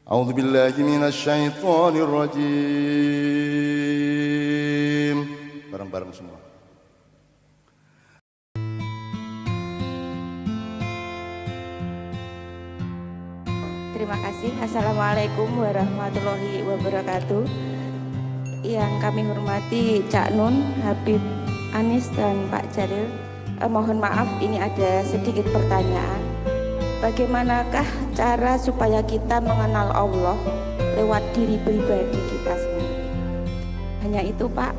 A'udzu billahi minasyaitonir rajim. Bareng-bareng semua. Terima kasih. Assalamualaikum warahmatullahi wabarakatuh. Yang kami hormati Cak Nun, Habib Anis dan Pak Jalil. Mohon maaf, ini ada sedikit pertanyaan. Bagaimanakah cara supaya kita mengenal Allah lewat diri pribadi kita sendiri? Hanya itu Pak.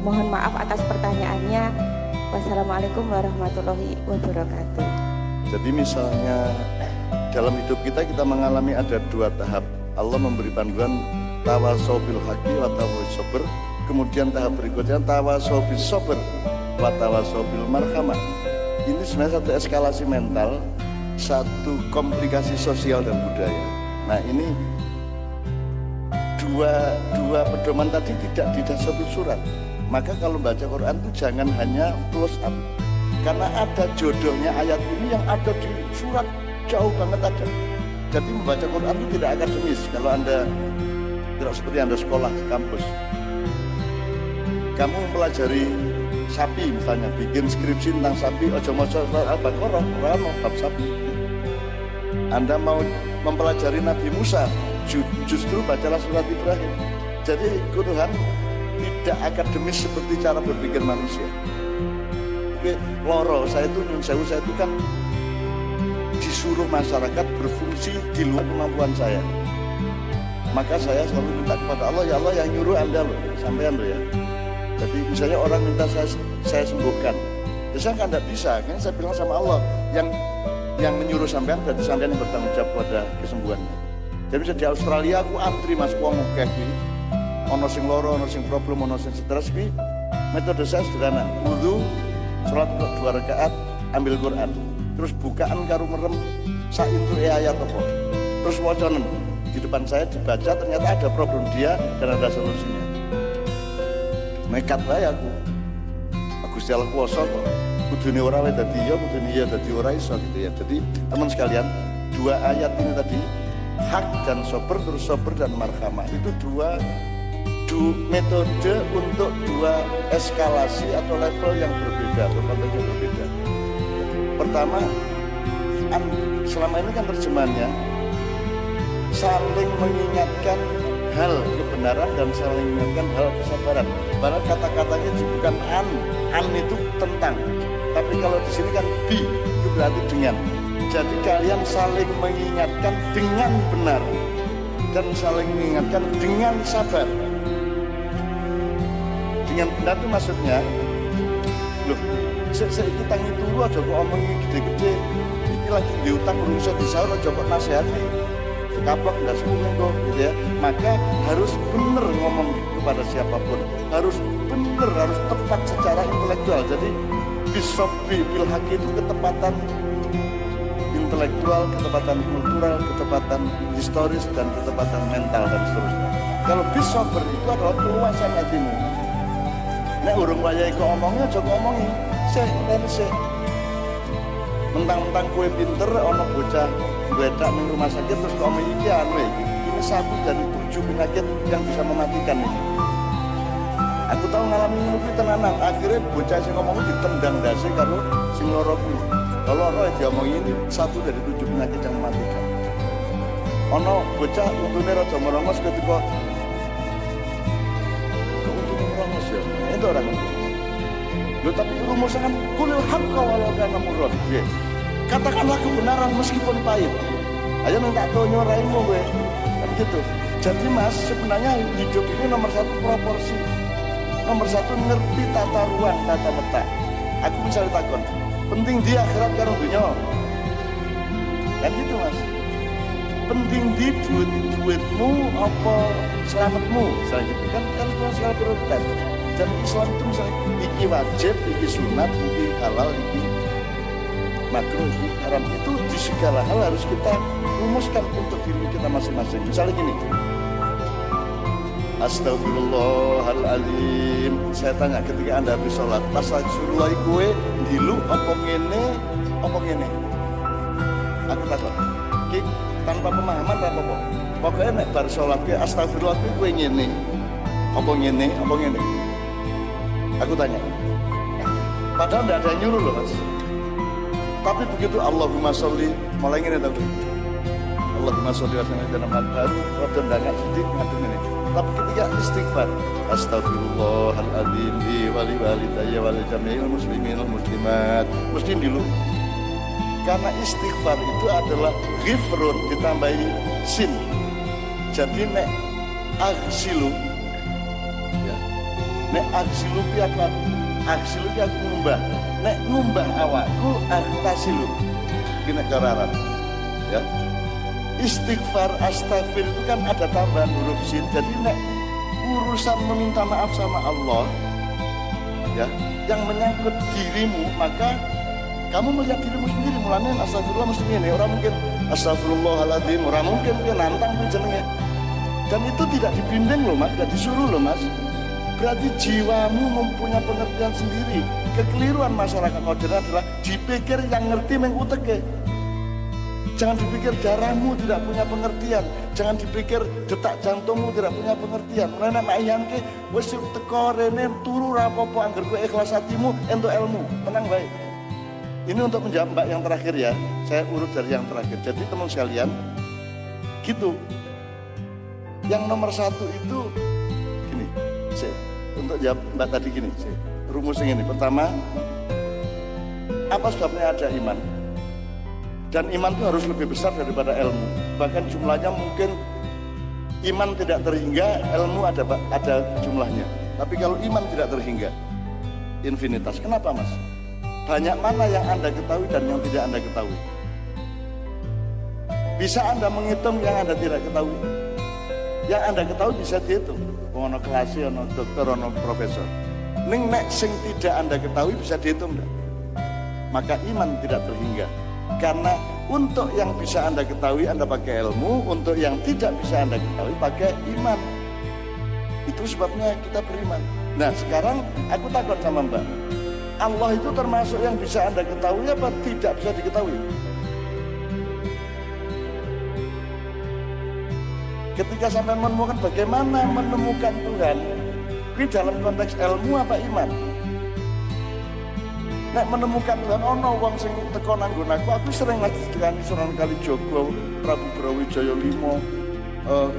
Mohon maaf atas pertanyaannya. Wassalamualaikum warahmatullahi wabarakatuh. Jadi misalnya dalam hidup kita mengalami ada dua tahap. Allah memberi panduan tawasau bil haqqi wa tawasau sabr. Kemudian tahap berikutnya tawasau bis sabr wa tawasau bil marhamah. Ini sebenarnya satu eskalasi mental, satu komplikasi sosial dan budaya. Nah ini dua pedoman tadi tidak di satu surat. Maka kalau baca Quran itu jangan hanya close up, karena ada jodohnya ayat ini yang ada di surat jauh banget ada. Jadi membaca Quran itu tidak akademis. Kalau Anda tidak seperti Anda sekolah di kampus, kamu mempelajari sapi misalnya, bikin skripsi tentang sapi, ojo maca Al-Baqarah, Quran bab sapi. Anda mau mempelajari Nabi Musa, justru bacalah surat Ibrahim. Jadi Quran tidak akademis seperti cara berpikir manusia. Oke, loro saya itu nyun sewu, saya itu kan disuruh masyarakat berfungsi di luar kemampuan saya. Maka saya selalu minta kepada Allah, ya Allah yang nyuruh Anda loh, sampean loh ya. Jadi misalnya orang minta saya sembuhkan, ya saya kan tidak bisa, kan saya bilang sama Allah, yang menyuruh sampean berarti sampean yang bertanggung jawab pada kesembuhannya. Jadi bisa di Australia aku antri mas wong akeh kuwi. Ono sing loro, ono sing problem, ono sing stres kuwi. Metode saya sederhana, wudu, salat 2 rakaat, ambil Quran. Terus bukaan karo merem sak intu ayat apa. Terus wacanen di depan saya dibaca, ternyata ada problem dia dan ada solusinya. Nekat wae aku. Gusti Allah kuwasa kok. Kudune ora wae dadi ya, kudune ya dadi ora iso gitu ya. Jadi teman sekalian, dua ayat ini tadi, hak dan sober, terus sober dan marhamah, itu dua metode untuk dua eskalasi atau level yang berbeda atau konteks yang berbeda. Pertama, selama ini kan terjemahannya saling mengingatkan hal kebenaran dan saling mengingatkan hal kesabaran. Padahal kata-katanya bukan an itu tentang. Tapi kalau di sini kan bi, itu berarti dengan. Jadi kalian saling mengingatkan dengan benar dan saling mengingatkan dengan sabar. Dengan benar itu maksudnya, loh, saya tangi turu aja kok omongin gede-gede. Ini lagi diutang urusan di sahur aja kok nasihati. Kapak nggak sepuluh kok, gitu ya. Maka harus benar ngomong kepada siapapun. Harus benar, harus tepat secara intelektual. Jadi bisobri bil haqi itu ketepatan intelektual, ketepatan kultural, ketepatan historis, dan ketepatan mental dan seterusnya. Kalau bisober itu adalah keluasan hatimu. Nek urung wayahe kok omongnya aja kok omongi. Sik. Mentang-mentang kue pinter ana bocah gledak ning rumah sakit terus kok omong iki anu iki. Ini satu dari 7 penyakit yang bisa mematikan ini. Aku tahu ngalamin ngono tenanan. Akhirnya bocah sing ngomong ditendang dasi karo sing loro kuwi. Kalau orang diomongi ini satu dari 7 penyakit yang mematikan. Ono bocah untune rada merongos ketika untune merongos ya. Itu orang. Loh tapi rumusnya kan kulil haqqa walau kana murran. Katakanlah kebenaran meskipun pahit. Ayo minta tonyo raimu gue. Kan gitu. Jadi Mas, sebenarnya hidup ini nomor 1 proporsi. Nomor 1 ngerti tata ruang, tata letak. Aku misalnya takon, penting di akhirat karo dunya. Kan gitu Mas. Penting di duitmu apa selamatmu. Misalnya gitu. Kan skala prioritas. Dan Islam itu misalnya iki wajib, iki sunat, iki halal, iki makruh, iki haram. Itu di segala hal harus kita rumuskan untuk diri kita masing-masing. Misalnya gini, Astagfirullahaladzim. Saya tanya ketika Anda habis sholat, pas Rasulullah kue dilu apa ngene, apa ngene. Aku takut, tanpa pemahaman apa-apa. Pokoknya nek bar sholat ke astagfirullah kowe ngene. Apa ngene? Apa ngene? Aku tanya. Padahal tidak ada yang nyuruh loh mas. Tapi begitu Allahumma sholli, mulai ngene tau. Allahumma sholli wa sallim ala Muhammad. Rodon ndak sedih ngadeng ini. Tapi ketika istighfar, astagfirullahaladzim li wali walidayya wal jami'il muslimin wal muslimat. Mesti dulu. Karena istighfar itu adalah ghifrun ditambahi sin. Jadi nek aghsilu ya. Nek aghsilu ki apa? Aghsilu ki aku ngumbah. Nek ngumbah awakku aghtasilu. Iki nek cara Arab. Ya. Istighfar astaghfir itu kan ada tambahan huruf sin. Jadi nek urusan meminta maaf sama Allah ya, yang menyangkut dirimu, maka kamu melihat dirimu sendiri. Mulanya astagfirullah mesti ini. Orang mungkin astagfirullahaladzim, orang mungkin dia nantang pun jenenge. Dan itu tidak dibimbing loh mas, tidak disuruh loh mas. Berarti jiwamu mempunyai pengertian sendiri. Kekeliruan masyarakat modern adalah dipikir yang ngerti menguteke. Jangan dipikir darahmu tidak punya pengertian. Jangan dipikir detak jantungmu tidak punya pengertian. Mulane nek ayangke wis teko rene turu ra apa-apa angger kowe ikhlas hatimu entuk ilmu. Tenang bae. Ini untuk menjawab mbak yang terakhir ya. Saya urut dari yang terakhir. Jadi teman sekalian, gitu. Yang nomor satu itu gini. Untuk jawab mbak tadi gini. Rumusnya ini. Pertama, apa sebabnya ada iman? Dan iman itu harus lebih besar daripada ilmu. Bahkan jumlahnya mungkin iman tidak terhingga, ilmu ada jumlahnya. Tapi kalau iman tidak terhingga, infinitas. Kenapa mas? Banyak mana yang Anda ketahui dan yang tidak Anda ketahui. Bisa Anda menghitung yang Anda tidak ketahui. Yang Anda ketahui bisa dihitung. Ono kelas, ono dokter, ono profesor. Nek sing tidak Anda ketahui bisa dihitung enggak? Maka iman tidak terhingga. Karena untuk yang bisa Anda ketahui Anda pakai ilmu, untuk yang tidak bisa Anda ketahui pakai iman. Itu sebabnya kita beriman. Nah sekarang aku takut sama mbak, Allah itu termasuk yang bisa Anda ketahui apa tidak bisa diketahui? Ketika sampai menemukan bagaimana menemukan Tuhan, ini dalam konteks ilmu apa iman? Nek menemukan Tuhan, ono wong sing teko nanggon aku sering lagi dengan Sunan Kalijaga, Prabu Brawijaya V,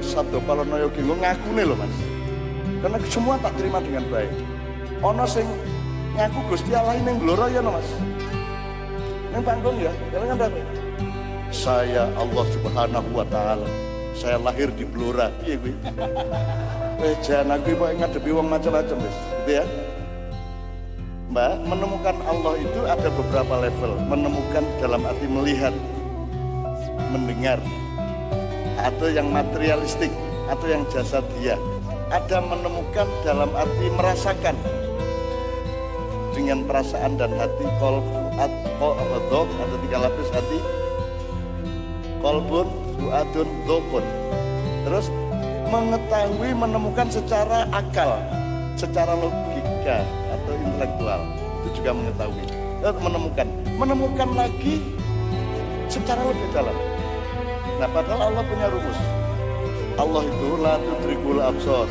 Sabda Palonaya Genggo ngakune lho mas. Karena semua tak terima dengan baik. Ono sing ngaku Gusti Allah ning Blora ya no mas. Ning panggung ya, kan ada. Saya Allah Subhanahu wa taala. Saya lahir di Blora. Piye kuwi? Jangan aku kok ngadepi wong macam-macam wis, gitu ya. Mbak, menemukan Allah itu ada beberapa level. Menemukan dalam arti melihat, mendengar, atau yang materialistik, atau yang jasadiah. Ada menemukan dalam arti merasakan dengan perasaan dan hati. Kolfuat, atau 3 lapis hati. Kolbun, fuadun, dhokun. Terus mengetahui, menemukan secara akal, secara logika atau intelektual, itu juga mengetahui. Menemukan lagi secara lebih dalam. Nah padahal Allah punya rumus. Allah itu la tudrikul absar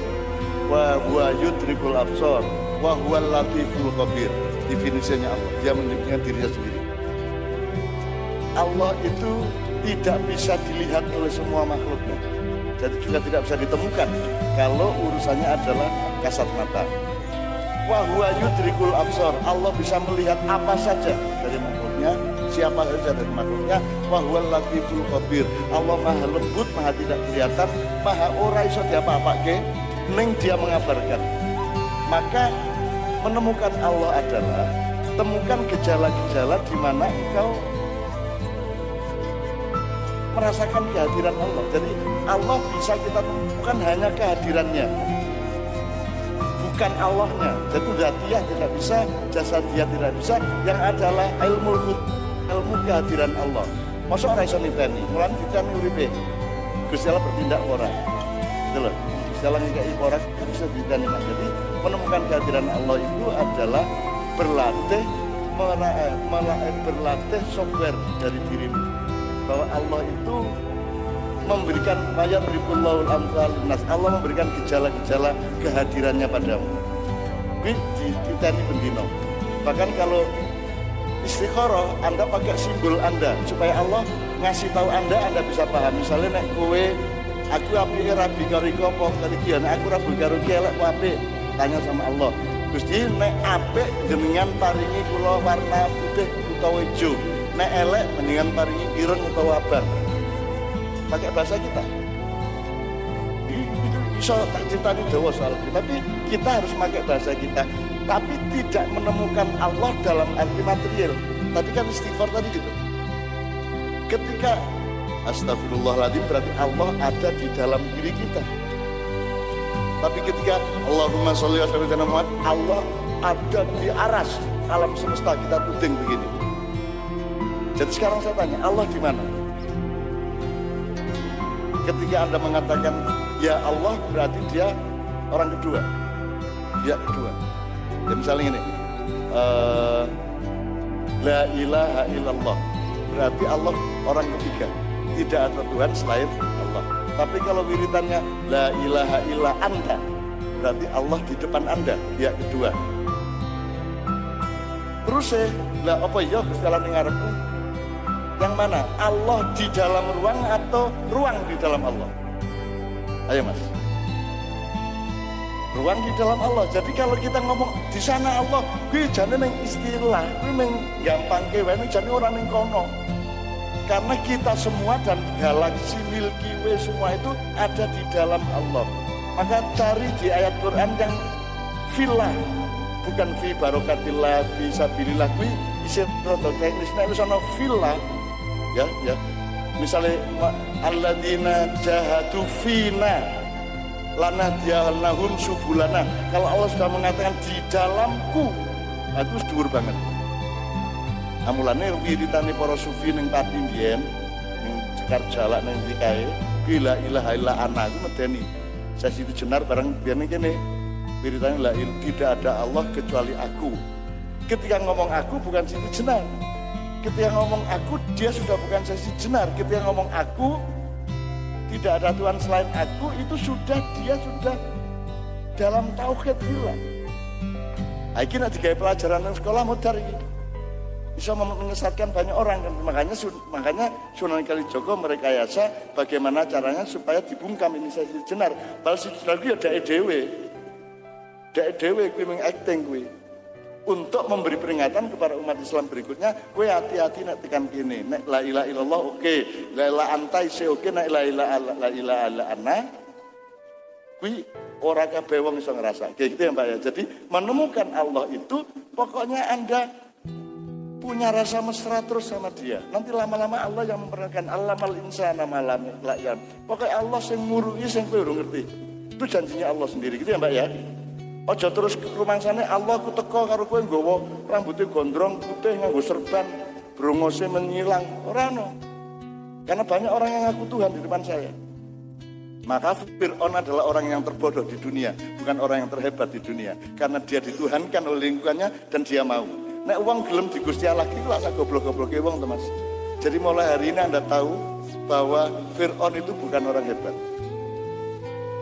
wa huwa yudrikul absar wa huwal latiful khabir. Definisinya Allah, dia menunjukkan dirinya sendiri. Allah itu tidak bisa dilihat oleh semua makhluknya. Jadi juga tidak bisa ditemukan kalau urusannya adalah kasat mata. Wa huwa yudrikul absar. Allah bisa melihat apa saja dari makhluknya, siapa saja dari makhluknya. Wa huwal latiful khabir. Allah maha lembut, maha tidak kelihatan, maha ora iso diapa-apake, ning dia mengabarkan. Maka menemukan Allah adalah temukan gejala-gejala di mana engkau merasakan kehadiran Allah. Jadi Allah bisa kita temukan hanya kehadirannya, bukan Allahnya. Jadi dzatiyah tidak bisa, jasadiyah tidak bisa. Yang adalah ilmu kehadiran Allah. Masa ora iso niteni, mulane diteni uripe. Gusti Allah bertindak ora. Gitu loh. Gusti Allah ngekeki ora bisa diteni. Jadi menemukan kehadiran Allah itu adalah berlatih berlatih software dari dirimu. Bahwa Allah itu memberikan ayat ribullahul amsal linnas. Allah memberikan gejala-gejala kehadirannya padamu. Di kita ini bendino. Bahkan kalau istikharah, Anda pakai simbol Anda supaya Allah ngasih tahu Anda bisa paham. Misalnya nek kowe aku apike rabi karo iku apa kali iki nek aku rabi karo iki elek apa apik, tanya sama Allah. Gusti nek apik jenengan paringi kula warna putih utawa ijo, nek elek jenengan paringi ireng utawa abang. Pakai bahasa kita. Itu bisa tak ceritani dawa soal itu, tapi kita harus pakai bahasa kita. Tapi tidak menemukan Allah dalam arti material. Tadi kan istighfar tadi gitu. Ketika astagfirullahaladzim berarti Allah ada di dalam diri kita. Tapi ketika Allahumma sholli ala sayyidina Muhammad, Allah ada di aras alam semesta kita tuding begini. Jadi sekarang saya tanya, Allah di mana? Ketika Anda mengatakan ya Allah, berarti dia orang kedua. Dia kedua. Ya, misalnya ini la ilaha illallah, berarti Allah orang ketiga, tidak ada Tuhan selain Allah. Tapi kalau wiritannya la ilaha illa anta, berarti Allah di depan Anda, dia kedua. Terus lah apa ya kesalahan yang ngarepmu? Yang mana? Allah di dalam ruang atau ruang di dalam Allah? Ayo Mas. Ruang di dalam Allah. Jadi kalau kita ngomong di sana Allah, gue jane neng istilah, gue neng gampang kewe, jane orang neng kono. Karena kita semua dan galaksi Milky Way semua itu ada di dalam Allah. Maka cari di ayat Quran yang filah, bukan fi barokatillah, fi sabilillah. Gue isi roto teknisnya itu sana filah, ya. Misalnya alladzina jahadu fina lana dialnahum subulana. Kalau Allah sudah mengatakan di dalamku, itu dhuwur banget. Amulane wiritane para sufi ning pati mbiyen, ning cekar jalak ning ndi kae, bila ilaha illa ana iku medeni. Sesi itu jenar bareng biyen kene. Wiritane la tidak ada Allah kecuali aku. Ketika ngomong aku bukan situ jenar. Ketika ngomong aku dia sudah bukan sesi jenar. Ketika ngomong aku tidak ada Tuhan selain aku, itu dia sudah dalam tauhid bila. Iki nek digawe pelajaran nang sekolah modar iki. Bisa menyesatkan banyak orang kan. Makanya Sunan Kalijaga merekayasa bagaimana caranya supaya dibungkam ini sesi jenar. Padahal sesi jenar kuwi ya dake dhewe. Dake dhewe kuwi mung acting kuwi. Untuk memberi peringatan kepada umat Islam berikutnya, kowe hati-hati nek tekan kene. Nek la ilaha illallah oke, la ilaha anta isi oke, nek la ilaha illa ana kuwi ora kabeh wong iso ngrasa. Kayak gitu ya Mbak ya. Jadi menemukan Allah itu pokoknya Anda punya rasa mesra terus sama dia. Nanti lama-lama Allah yang memperkenalkan allamal insana ma lam ya'lam. Pokoknya Allah sing nguruhi sing kowe ora ngerti. Itu janjinya Allah sendiri gitu ya Mbak ya. Aja terus rumangsane Allah ku teko karo kowe nggawa rambutnya gondrong putih nganggo serban, brongose menyilang. Ora ono. Karena banyak orang yang ngaku Tuhan di depan saya. Maka Fir'aun adalah orang yang terbodoh di dunia, bukan orang yang terhebat di dunia. Karena dia dituhankan oleh lingkungannya dan dia mau. Nek wong gelem di Gusti Allah iki lak sak goblok-gobloke wong to Mas. Jadi mulai hari ini Anda tahu bahwa Fir'aun itu bukan orang hebat.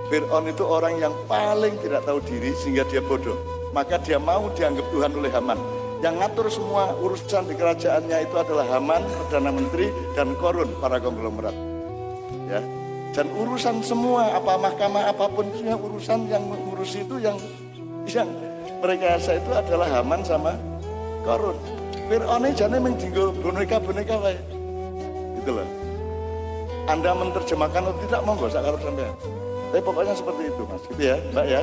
Fir'aun itu orang yang paling tidak tahu diri sehingga dia bodoh. Maka dia mau dianggap Tuhan oleh Haman. Yang ngatur semua urusan di kerajaannya itu adalah Haman, Perdana Menteri, dan Korun, para konglomerat. Ya. Dan urusan semua, apa mahkamah apapun, urusan yang mengurus itu yang merekayasa itu adalah Haman sama Korun. Fir'aun ini jane mendinggo boneka-boneka wae. Gitu loh. Anda menerjemahkan atau tidak monggo sak karep sampean. Tapi pokoknya seperti itu Mas, gitu ya Mbak ya.